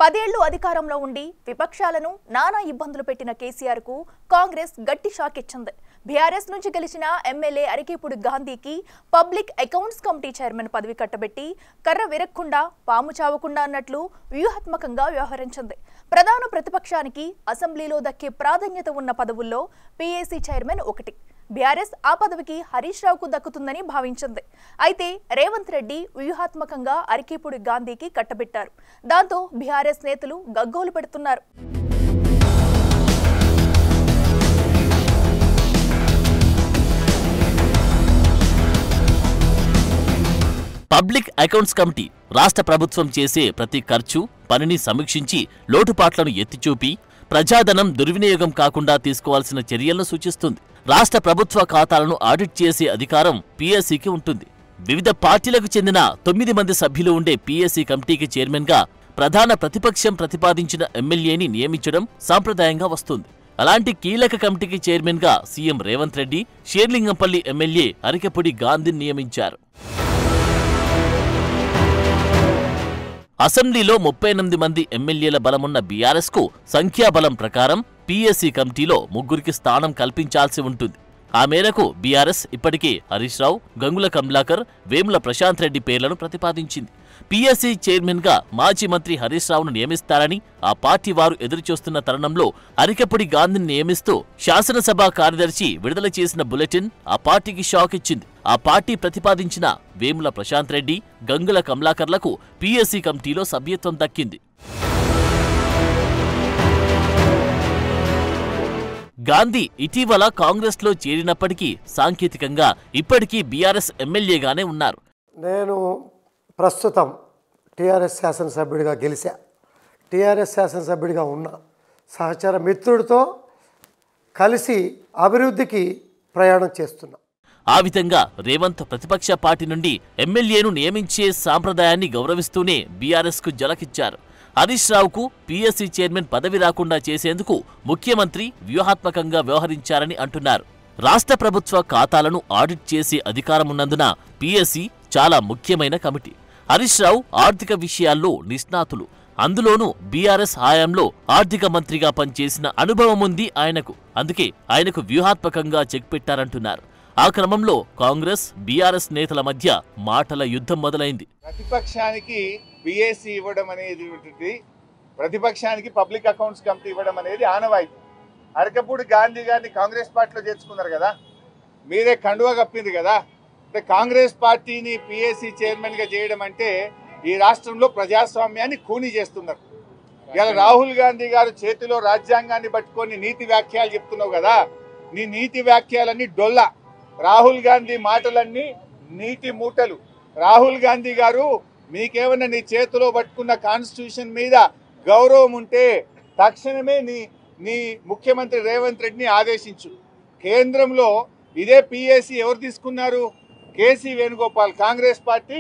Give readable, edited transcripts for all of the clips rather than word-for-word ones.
10 ఏళ్లు అధికారంలో ఉండి విపక్షాలను నానా ఇబ్బందులు పెట్టిన కేసీఆర్ కు కాంగ్రెస్ గట్టి షాక్ ఇచ్చింది. బీఆర్ఎస్ నుంచి గెలిచిన ఎమ్మెల్యే అరికేపూడి గాంధీకి పబ్లిక్ అకౌంట్స్ కమిటీ చైర్మన్ పదవి కట్టబెట్టి కర్ర విరక్కుండా పాము చావకుండా అన్నట్లు వ్యూహాత్మకంగా వ్యవహరించింది. ప్రధాన ప్రతిపక్షానికి అసెంబ్లీలో దక్కే ప్రాధాన్యత ఉన్న పదవుల్లో పీఏసీ చైర్మన్ ఒకటి. బీఆర్ఎస్ ఆ పదవికి హరీష్ రావుకు దక్కుతుందని భావించింది. అయితే రేవంత్ రెడ్డి వ్యూహాత్మకంగా అరికేపూడి గాంధీకి కట్టబెట్టారు. దాంతో బీఆర్ఎస్ నేతలు గగ్గోలు పెడుతున్నారు. పబ్లిక్ అకౌంట్స్ కమిటీ రాష్ట్ర ప్రభుత్వం చేసే ప్రతి ఖర్చు పనిని సమీక్షించి లోటుపాట్లను ఎత్తిచూపి ప్రజాధనం దుర్వినియోగం కాకుండా తీసుకోవాల్సిన చర్యలను సూచిస్తుంది. రాష్ట్ర ప్రభుత్వ ఖాతాలను ఆడిట్ చేసే అధికారం పీఎస్సీకి ఉంటుంది. వివిధ పార్టీలకు చెందిన 9 మంది సభ్యులు ఉండే పీఎస్సీ కమిటీకి చైర్మన్గా ప్రధాన ప్రతిపక్షం ప్రతిపాదించిన ఎమ్మెల్యేని నియమించడం సాంప్రదాయంగా వస్తుంది. అలాంటి కీలక కమిటీకి చైర్మన్గా సీఎం రేవంత్ రెడ్డి షేర్లింగంపల్లి ఎమ్మెల్యే అరికేపూడి గాంధీని నియమించారు. అసెంబ్లీలో 38 మంది ఎమ్మెల్యేల బలమున్న బీఆర్ఎస్ కు సంఖ్యాబలం ప్రకారం పీఎస్సీ కమిటీలో 3కి స్థానం కల్పించాల్సి ఉంటుంది. ఆ మేరకు బీఆర్ఎస్ ఇప్పటికే హరీష్ రావు, గంగుల కమలాకర్, వేముల ప్రశాంత్ రెడ్డి పేర్లను ప్రతిపాదించింది. పీఎస్సీ చైర్మన్ గా మాజీ మంత్రి హరీష్ రావును నియమిస్తారని ఆ పార్టీ వారు ఎదురుచూస్తున్న తరుణంలో అరికేపూడి గాంధీని నియమిస్తూ శాసనసభ కార్యదర్శి విడుదల చేసిన బులెటిన్ ఆ పార్టీకి షాక్ ఇచ్చింది. ఆ పార్టీ ప్రతిపాదించిన వేముల ప్రశాంత్ రెడ్డి, గంగుల కమలాకర్లకు పీఎస్సీ కమిటీలో సభ్యత్వం దక్కింది. గాంధీ ఇటీవల కాంగ్రెస్లో చేరినప్పటికీ సాంకేతికంగా ఇప్పటికీ బీఆర్ఎస్ ఎమ్మెల్యేగానే ఉన్నారు. నేను ప్రస్తుతం టీఆర్ఎస్ శాసనసభ్యుడిగా గెలిచా. టీఆర్ఎస్ శాసనసభ్యుడిగా ఉన్న సహచర మిత్రుడితో కలిసి అభివృద్ధికి ప్రయాణం చేస్తున్నా. ఆ విధంగా రేవంత్ ప్రతిపక్ష పార్టీ నుండి ఎమ్మెల్యేను నియమించే సాంప్రదాయాన్ని గౌరవిస్తూనే బీఆర్ఎస్కు జలకిచ్చారు. హరీష్ రావుకు పీఎస్సీ చైర్మన్ పదవి రాకుండా చేసేందుకు ముఖ్యమంత్రి వ్యూహాత్మకంగా వ్యవహరించారని అంటున్నారు. రాష్ట్ర ప్రభుత్వ ఖాతాలను ఆడిట్ చేసే అధికారమున్నందున పీఎస్సీ చాలా ముఖ్యమైన కమిటీ. హరీష్ రావు ఆర్థిక విషయాల్లో నిష్ణాతులు. అందులోనూ బీఆర్ఎస్ హయాంలో ఆర్థిక మంత్రిగా పనిచేసిన అనుభవముంది ఆయనకు. అందుకే ఆయనకు వ్యూహాత్మకంగా చెక్ పెట్టారంటున్నారు. ఆ క్రమంలో కాంగ్రెస్, బీఆర్ఎస్ నేతల మధ్య మాటల యుద్ధం మొదలైంది. ప్రతిపక్షానికి పీఏసీ ఇవ్వడం అనేది, ప్రతిపక్షానికి పబ్లిక్ అకౌంట్స్ కమిటీ ఇవ్వడం అనేది ఆనవాయితీ. అరికేపూడి గాంధీ గారిని కాంగ్రెస్ పార్టీలో చేర్చుకున్నారు కదా, మీరే కండువా కప్పింది కదా. అంటే కాంగ్రెస్ పార్టీని పీఏసీ చైర్మన్గా చేయడం అంటే ఈ రాష్ట్రంలో ప్రజాస్వామ్యాన్ని ఖూనీ చేస్తున్నారు. ఇలా రాహుల్ గాంధీ గారు చేతిలో రాజ్యాంగాన్ని పట్టుకొని నీతి వ్యాఖ్యలు చెప్తున్నావు కదా, నీ నీతి వ్యాఖ్యలన్నీ డొల్ల. రాహుల్ గాంధీ మాటలన్నీ నీటి మూటలు. రాహుల్ గాంధీ గారు, మీకేమన్నా నీ చేతిలో పట్టుకున్న కాన్స్టిట్యూషన్ మీద గౌరవం ఉంటే తక్షణమే నీ ముఖ్యమంత్రి రేవంత్ రెడ్డిని ఆదేశించు. కేంద్రంలో ఇదే పీఏసీ ఎవరు తీసుకున్నారు? కేసీ వేణుగోపాల్. కాంగ్రెస్ పార్టీ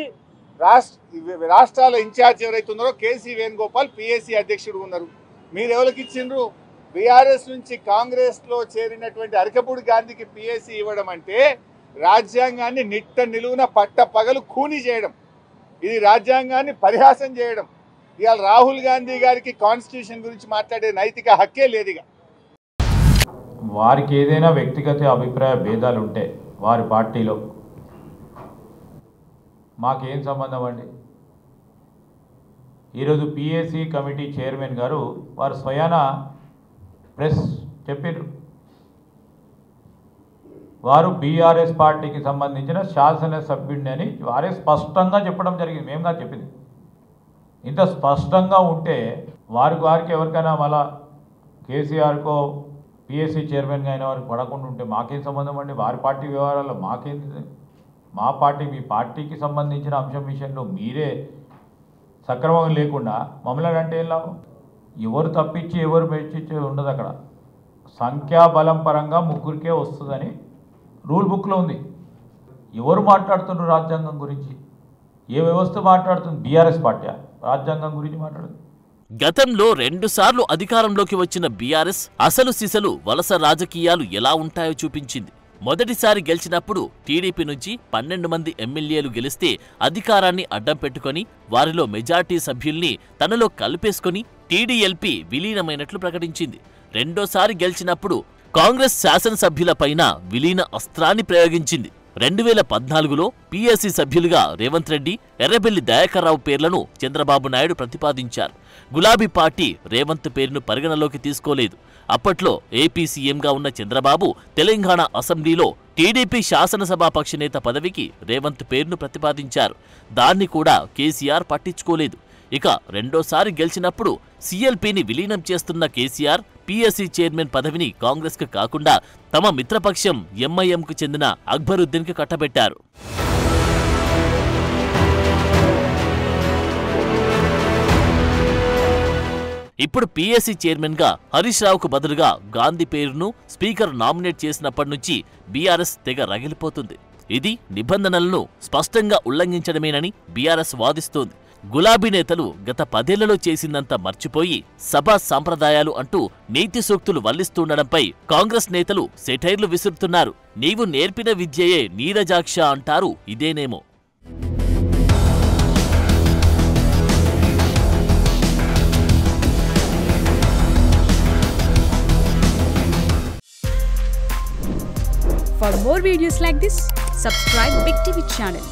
రాష్ట్రాల ఇన్ఛార్జ్ ఎవరైతే ఉన్నారో కేసీ వేణుగోపాల్ పీఏసీ అధ్యక్షుడు ఉన్నారు. మీరు ఎవరికి ఇచ్చిండ్రు? బీఆర్ఎస్ నుంచి కాంగ్రెస్ లో చేరినటువంటి అరికేపూడి గాంధీకి పీఏసీ ఇవ్వడం అంటే రాజ్యాంగాన్ని నిట్ట నిలువున పట్ట పగలు ఖూనీ చేయడం, ఇది రాజ్యాంగాన్ని పరిహాసం చేయడం. ఇవాళ రాహుల్ గాంధీ గారికి కాన్స్టిట్యూషన్ గురించి మాట్లాడే నైతిక హక్కే లేదుగా. వారికి ఏదైనా వ్యక్తిగత అభిప్రాయ భేదాలు ఉంటే వారి పార్టీలో మాకేం సంబంధం అండి? ఈరోజు పీఏసీ కమిటీ చైర్మన్ గారు వారు స్వయాన ప్రెస్ చెప్పారు, వారు బీఆర్ఎస్ పార్టీకి సంబంధించిన శాసనసభ్యుడిని అని వారే స్పష్టంగా చెప్పడం జరిగింది. మేము కాదు చెప్పింది. ఇంత స్పష్టంగా ఉంటే వారికి ఎవరికైనా మళ్ళా కేసీఆర్కో పీఎస్సీ చైర్మన్గా అయిన వారికి పడకుండా ఉంటే మాకేం సంబంధం అండి? వారి పార్టీ వ్యవహారాల్లో మాకేం? మా పార్టీ మీ పార్టీకి సంబంధించిన అంశం విషయంలో మీరే సక్రమంగా లేకుండా మమ్మల్ని అంటే ఏం లాభం? ఎవరు తప్పించి ఎవరు మెచ్చించి ఉండదు. అక్కడ సంఖ్యాబలం పరంగా 3కే వస్తుందని రూల్ బుక్లో ఉంది. ఎవరు మాట్లాడుతున్నారు రాజ్యాంగం గురించి? ఏ వ్యవస్థ మాట్లాడుతుంది? బీఆర్ఎస్ పార్టీ రాజ్యాంగం గురించి మాట్లాడుతుంది. గతంలో 2 సార్లు అధికారంలోకి వచ్చిన బీఆర్ఎస్ అసలు సిసలు వలస రాజకీయాలు ఎలా ఉంటాయో చూపించింది. మొదటిసారి గెలిచినప్పుడు టీడీపీ నుంచి 12 మంది ఎమ్మెల్యేలు గెలిస్తే అధికారాన్ని అడ్డం పెట్టుకొని వారిలో మెజార్టీ సభ్యుల్ని తనలో కలిపేసుకొని టీడీఎల్పీ విలీనమైనట్లు ప్రకటించింది. రెండోసారి గెలిచినప్పుడు కాంగ్రెస్ శాసనసభ్యులపైన విలీన అస్త్రాన్ని ప్రయోగించింది. 2014లో పీఎస్సీ సభ్యులుగా రేవంత్ రెడ్డి, ఎర్రబెల్లి దయాకర్రావు పేర్లను చంద్రబాబు నాయుడు ప్రతిపాదించారు. గులాబీ పార్టీ రేవంత్ పేరును పరిగణలోకి తీసుకోలేదు. అప్పట్లో ఏపీ సీఎంగా ఉన్న చంద్రబాబు తెలంగాణ అసెంబ్లీలో టీడీపీ శాసనసభాపక్ష నేత పదవికి రేవంత్ పేరును ప్రతిపాదించారు. దాన్ని కూడా కేసీఆర్ పట్టించుకోలేదు. ఇక రెండోసారి గెలిచినప్పుడు సీఎల్పీని విలీనం చేస్తున్న కేసీఆర్ పీఎస్సీ చైర్మన్ పదవిని కాంగ్రెస్కు కాకుండా తమ మిత్రపక్షం ఎంఐఎంకు చెందిన అక్బరుద్దీన్కి కట్టబెట్టారు. ఇప్పుడు పీఎస్సీ చైర్మన్గా హరీష్ రావుకు బదులుగా గాంధీ పేరును స్పీకర్ నామినేట్ చేసినప్పటి నుంచి బీఆర్ఎస్ తెగ రగిలిపోతుంది. ఇది నిబంధనలను స్పష్టంగా ఉల్లంఘించడమేనని బీఆర్ఎస్ వాదిస్తోంది. గులాబీ నేతలు గత 10 ఏళ్లలో చేసిందంతా మర్చిపోయి సభా సాంప్రదాయాలు అంటూ నీతి సూక్తులు వల్లిస్తుండడంపై కాంగ్రెస్ నేతలు సెటైర్లు విసురుతున్నారు. నీవు నేర్పిన విద్యయే నీరజాక్ష అంటారు ఇదేనేమో. For more videos like this, subscribe Big TV channel.